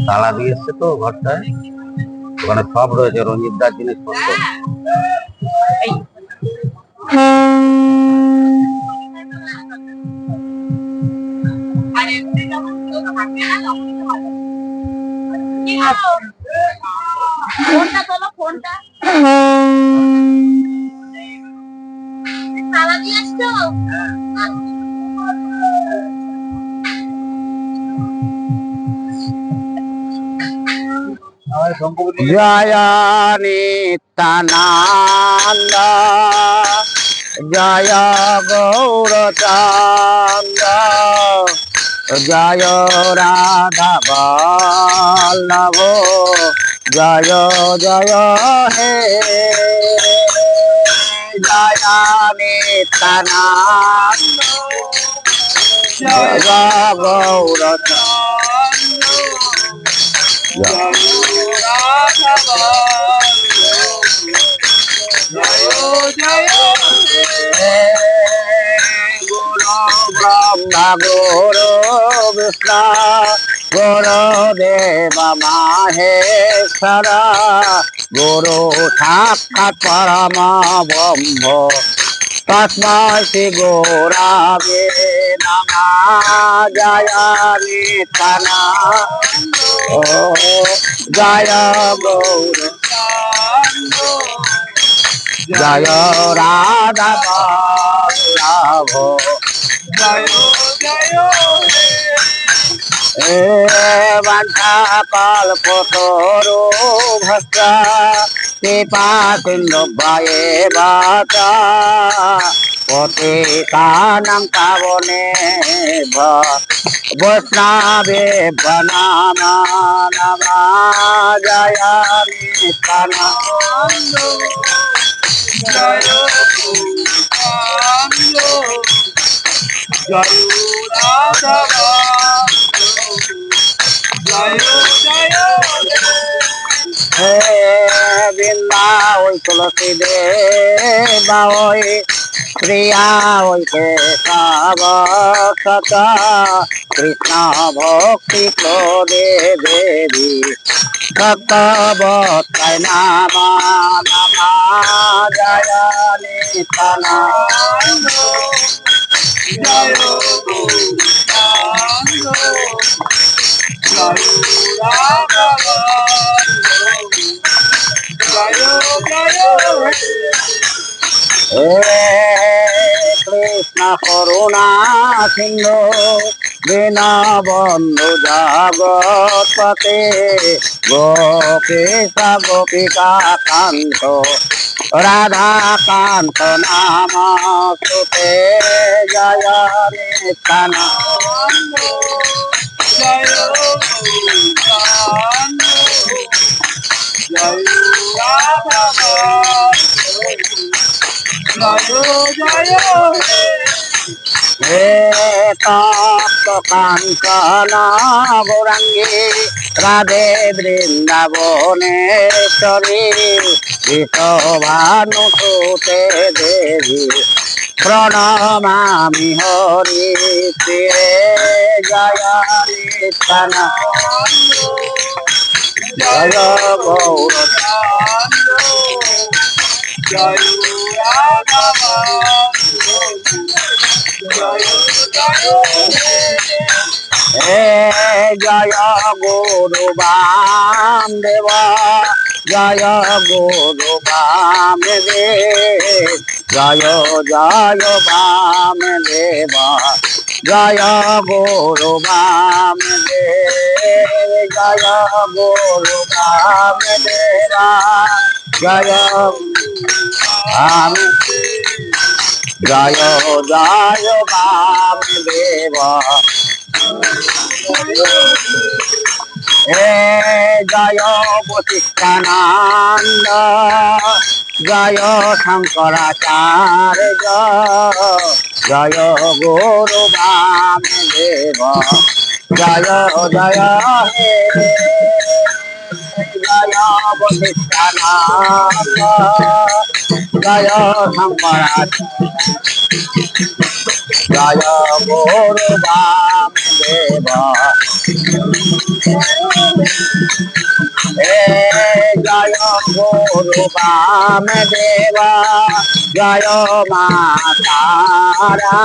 তালা দিয়ে এসছে তো ঘরটায়, ওখানে সব রয়েছে রঞ্জিত দার জিনিসপত্র। ফোনটা তোলো, ফোনটা তালা দিয়ে আসছো? জয় নিত্যানন্দ জয় গৌরচন্দ্র জয় রাধা বল্লভ জয় জয় হে জয় নিত্যানন্দ জয় গৌরচন্দ্র গুরু ব্রহ্মা গুরু বিষ্ণু গুরুদেব মাহেশ্বর গুরু সাক্ষাৎ পরম ব্রহ্ম তস্मै শ্রী গুরবে নমঃ জয় নিত্যানন্দ জয় গৌর জয় রাধা বল্লভ জয় জয় হে বাঞ্ছা কল্পতরু ভস্য কৃপা সিন্ধু ভয়েব চ পতিতানাং পাবনেভ্য বৈষ্ণবেভ্যো নমো নমঃ জয় নিত্যানন্দ জয় গৌরাঙ্গ জয় রাধা জয় জয় হে বৃন্দা ওই তুলসী দেবা ওই প্রিয়া ওই কেশব সত কৃষ্ণ ভক্তি ক্রোধে দেবী ভক্তবৎসায় নাম নমঃ জয় নিত্যানন্দ জয় গৌরাঙ্গ জয় রাধা জয় জয় হে কৃষ্ণ করুণা সিন্ধু দীনবন্ধু জগৎপতে গোপীশ গোপিকা কান্ত রাধা কান্ত নমস্তুতে জয় নিত্যানন্দ জয় গৌরাঙ্গ জয় রাধা জয় জয় হে তপ্ত কাঞ্চন গৌরাঙ্গী রাধে বৃন্দাবনেশ্বরী বিশ্বভানুসুতে দেবী প্রণমামি হরি প্রিয়ে জয় নিত্যানন্দ জয় গৌরাঙ্গ জয় রাধা জয় জয় হে জয় গুরু বামদেব জয় গুরু বামদেব জয় জয় বামদেব জয় গুরু বামদেব জয় গুরু বামদেব জয় জয় জয় বামদেব হে জয় বশিষ্ঠানন্দ জয় শঙ্করাচার্য জয় গুরু বামদেব জয় জয় হে জয় বশিষ্ঠনাথ জয় শঙ্করাচার্য জয় গুরু বামদেব হে জয় গুরু বামদেব জয় মা তারা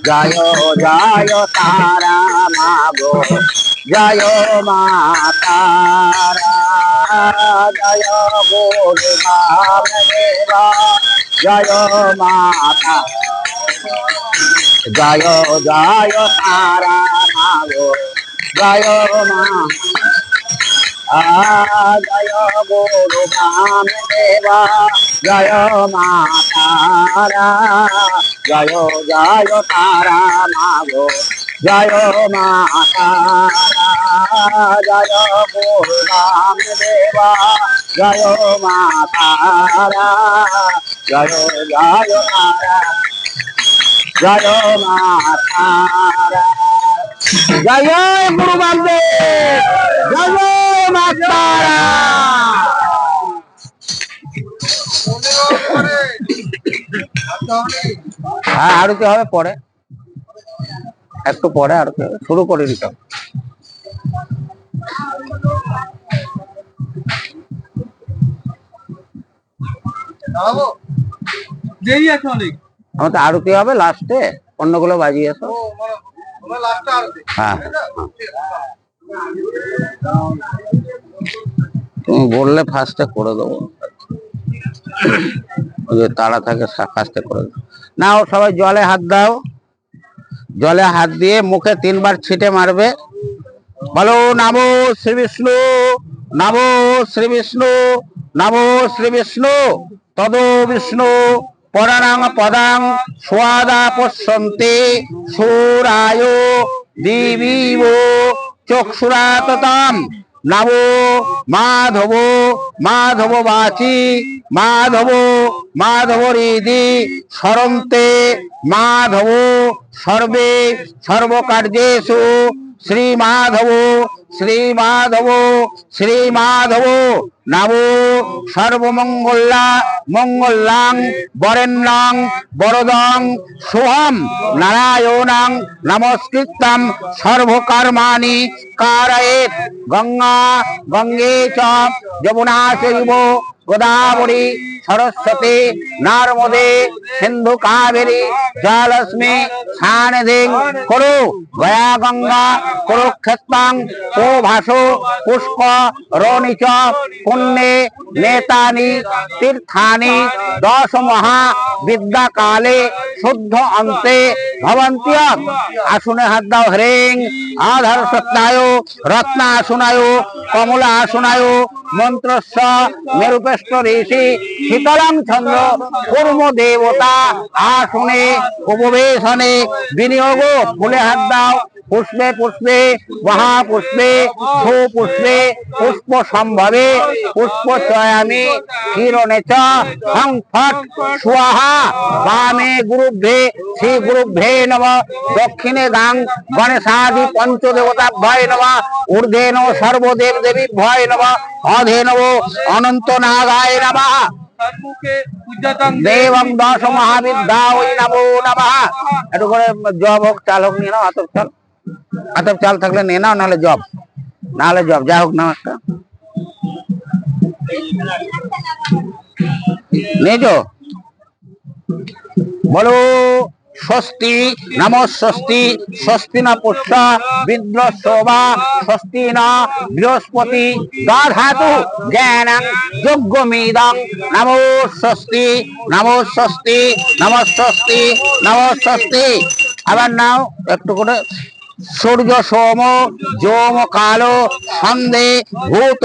জয় জয় তারা মাগো জয় মা তারা জয় গুরু বামদেব জয় মাতা জয় জয় তারা মাগো জয় মা জয় গুরু বামদেব জয় মা তারা জয় জয় তারা মাগো জয় মা তারা জয় গুরু বামদেব জয় মা তারা জয় জয় তারা জয় মা তারা জয় গুরু বামদেব জয় মা তারা। হ্যাঁ আরতি হবে পরে, একটু পরে আরতি হবে, শুরু করে দিতে হবে। আমার তো আরতি হবে লাস্টে, অন্যগুলো বাজিয়ে এসো। হ্যাঁ তুমি বললে ফার্স্টে করে দেবো, তাড়া থাকে ফার্স্টে করে দেবো। নাও সবাই জলে হাত দাও, জলে হাত দিয়ে মুখে 3 বার ছিটে মারবে। বলো নমো শ্রী বিষ্ণু, নমো শ্রী বিষ্ণু, নমো শ্রী বিষ্ণু, তদো বিষ্ণু পরাণাং পদাং স্বাদা পশ্যন্তে সুরায় দিবিব চক্ষুরাততাম নমো মাধব মাধব বাচি মাধব মাধব হৃদি স্মরন্তে মাধব সর্বে সর্বকার্যেষু শ্রী মাধব শ্রী মাধব শ্রী মাধব নমো সর্বমঙ্গলা মঙ্গলাং বরেণ্যং বরদং শুভম নারায়ণং নমস্কৃত্যং সর্বকর্মাণি কারয়েৎ। গঙ্গা গঙ্গে চ যমুনা চৈব গোদাবরী সরস্বতী নর্মদে সিন্ধু কাবেরী জলস্মি সান্নিধিং কুরু গয়া গঙ্গা কুরুক্ষেত্রং ও ভাসো পুষ্প রণি চ পুণ্যে নেতানি তীর্থানি 10 মহা বিদ্যা কালে শুদ্ধ অন্তে ভবন্তি। আসনে হাত দাও। হ্রিং আধার সত্যায় রত্ন আসনায় কমলা আসনায় মন্ত্রস্য মেরুপেষ্ট ঋষি শীতলং চন্দ্র কর্ম দেবতা আসনে উপবেশনে বিনিয়োগ। ফুলে হাত দাও। পুষ্পে পুষ্পে মহাপুষ্পে সুপুষ্পে পুষ্প সম্ভবে পুষ্প চয়ামি কিরণে চ হং ফট স্বাহা। বামে গুরুভ্যে শ্রী গুরুভ্যে নমঃ। দক্ষিণে গাং গণেশাদি পঞ্চদেবতাভ্যয় নমঃ। ঊর্ধ্বে নমঃ সর্বদেব দেবীভ্যয় নমঃ। অধে নমঃ অনন্ত নাগায় নমঃ। দেবং 10 মহাবিদ্যায় নমো নমঃ। একটু করে জব হোক চাল হোক নিয়ে নাও। আতপ চাল, আতপ চাল থাকলে নিয়ে নাও, নাহলে জব, নাহলে জব যা হোক নাও একটা নেজো। বলো স্বস্তি নমস্বস্তি স্বস্তি না পুষ্যা বিদ্রশোভা স্বস্তি না বৃহস্পতি দধাতু জ্ঞানং যজ্ঞমিদং নমস্বস্তি নমস্বস্তি নমস্বস্তি নমস্বস্তি। আবার নাও একটু করে। সূর্য সোম যোম কালো সন্ধে ভূত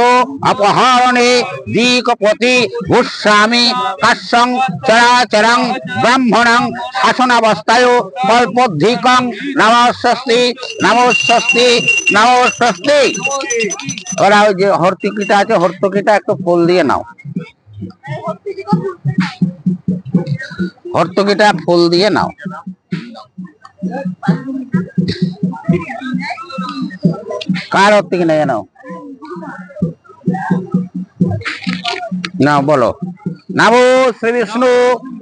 অপহরণে দিকপতি ভূস্বামী কাশ্যং চরাচরং ব্রাহ্মণং শাসনাবস্থায় কল্পোদ্ধিকং নমস্বস্তি নমস্বস্তি নমস্বস্তি। ওরা ওই যে হর্তিকিটা আছে, হর্তকিটা একটু ফুল দিয়ে নাও। হর্তকিটা ফুল দিয়ে নাও। কার হর্তিকি নিয়ে নাও। না বলো, নমো শ্রী বিষ্ণু,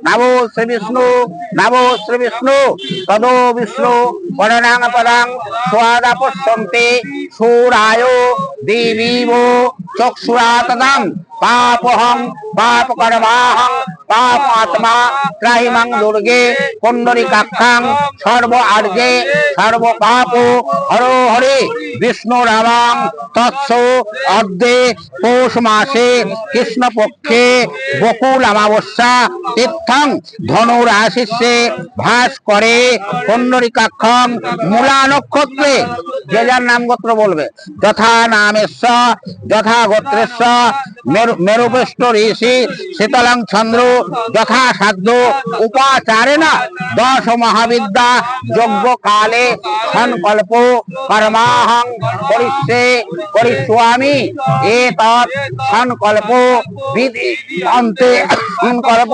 নমো শ্রী বিষ্ণু, নমো শ্রী বিষ্ণু, তদো বিষ্ণু পরনাং পদাং স্বাদা পশ্যন্তে সূরায় দেবীব চক্ষুরা তদাম পাপহং পাপকর্মাহং পাপাত্মা ত্রাহিমাং দুর্গে পুণ্ডরীকাক্ষাং সর্ব আর্যে সর্ব পাপ হরো হরে বিষ্ণু রামাং তৎস অদ্যে পৌষ মাসে কৃষ্ণপক্ষে বকুল অমাবস্যা তীর্থং ধনুর আশিসে ভাস করে পুণ্ডরীকাক্ষং মূলা নক্ষত্রে। যে যার নাম গোত্র বলবে, যথা নামেশ্ব যথা গোত্রেশ্ব মেরুপৃষ্ঠ ঋষি শীতলাং চন্দ্র যথা সাধ্য উপাচারে না 10 মহাবিদ্যা যজ্ঞ কালে সংকল্প কর্মাহং করিষ্যামি এতৎ সংকল্প বিধি অন্তে সংকল্প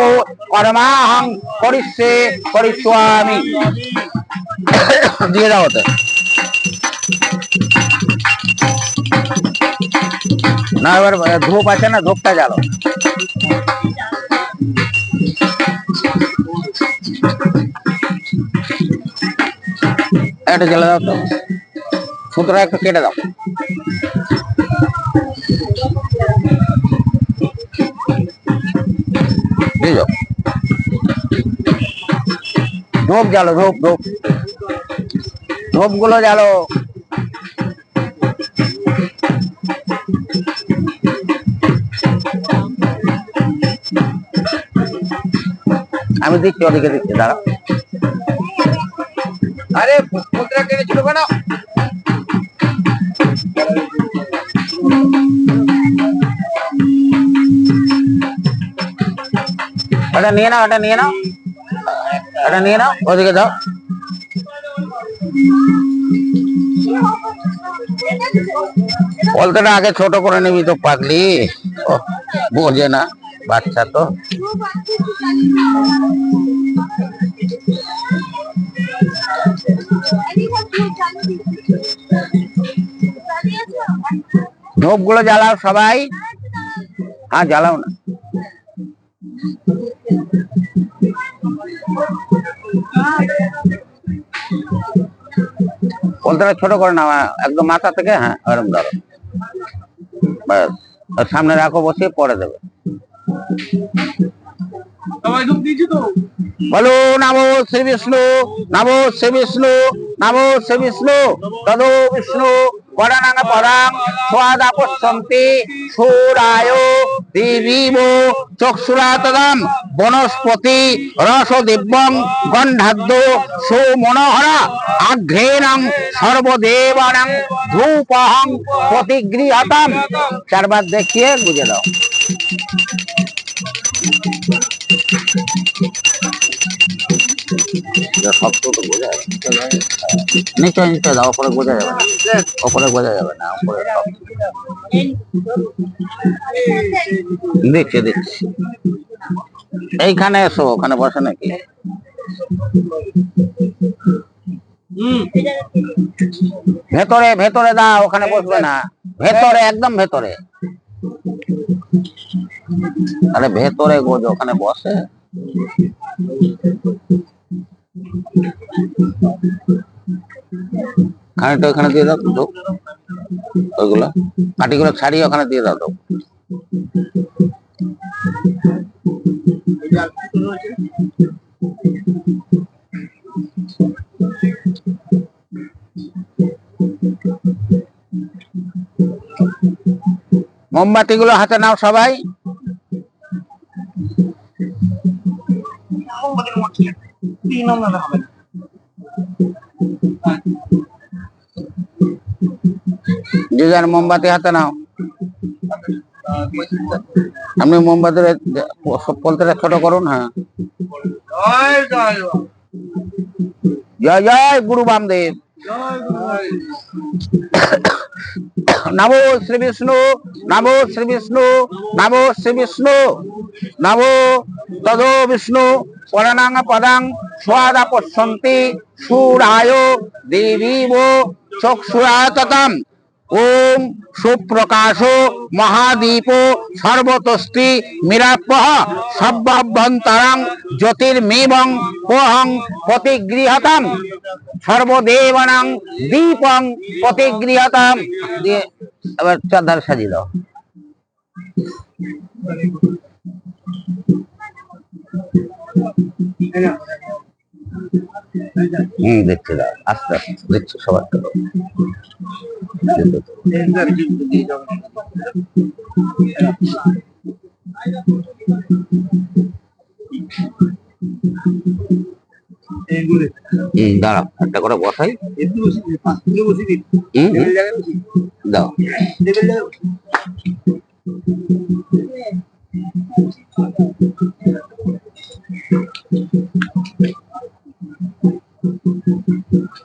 কর্মাহং করিষ্যামি। দিয়ে দাও ওতে। না এবার ধূপ আছে না, ধূপটা জ্বালো। এটা জ্বালা দাও তো, সুতরাং একটু কেটে দাও। ধূপ জ্বালো, ধূপ ধূপ ধূপ গুলো জ্বালো। আমি দিচ্ছি, ওদিকে দিচ্ছি, দাঁড়া। আরে মুদ্রা কেটে ছিল কেন? ওটা নিয়ে নাও, ওটা নিয়ে নাও, ওটা নিয়ে নাও, ওদিকে দাও। বলতে না, আগে ছোট করে নিবি তো পাগলি, বোঝে না বাচ্চা তো। ধূপ গুলো জ্বালাও সবাই। হ্যাঁ জ্বালাও না। বলতে ছোট করে নাও, একদম মাথা থেকে। হ্যাঁ এরকম ধরো, সামনে রাখো, বসিয়ে পরে দেবে। বলো নমো শ্রী বিষ্ণু, নমো শ্রী বিষ্ণু, নমো শ্রী বিষ্ণু, তদো বিষ্ণু পরাণাং পরাং স্বাদা পশ্যন্তি সূরায় দেবীব চক্ষুরা তদাম বনস্পতি রস দিব্যং গন্ধাদ্য সুমনোহরা আঘ্রেণং সর্বদেবানাং ধূপহং প্রতিগৃহতাম। 4 বার দেখিয়ে বুঝে দাও। শক্ত তো বোঝা যাবে, নিচে নিচে দাও, ওপরে বোঝা যাবে না, ওপরে বোঝা যাবে না, ওপরে দিচ্ছি দিচ্ছি। এইখানে এসো, ওখানে বসে নাকি? ভেতরে ভেতরে দাও, ওখানে বসবে না, ভেতরে একদম ভেতরে। আরে ভেতরে গোজো, ওখানে বসে। খানিকটা ওখানে দিয়ে দাও তো, ওইগুলো কাঠিগুলো ছাড়িয়ে ওখানে দিয়ে দাও তো। মোমবাতি গুলো হাতে নাও সবাই। যে যার মোমবাতি হাতে নাও। আপনি মোমবাতি পলতে ছোট করুন। হ্যাঁ, জয় জয় গুরু বামদেব। নমো শ্রী বিষ্ণু, নমো শ্রী বিষ্ণু, নমো শ্রী বিষ্ণু, নমো তদো বিষ্ণু পরাণাং পদাং স্বাদা পশ্যন্তি সূরায় দেবীব চক্ষুরা ততাম ওম সুপ্রকাশ মহাদীপ সর্বতস্তি মিরাপহ সর্বাভ্যন্তরং জ্যোতির্মেবং পোহং প্রতিগৃহতাম সর্বদেবানাং দীপং প্রতিগৃহতাম। দিয়ে এবার চাঁদার সাজিয়ে দাও। দেখছি দাও, আস্তে আস্তে দেখছি সবার তো দাঁড়াও, একটা করে বসাই। দাও।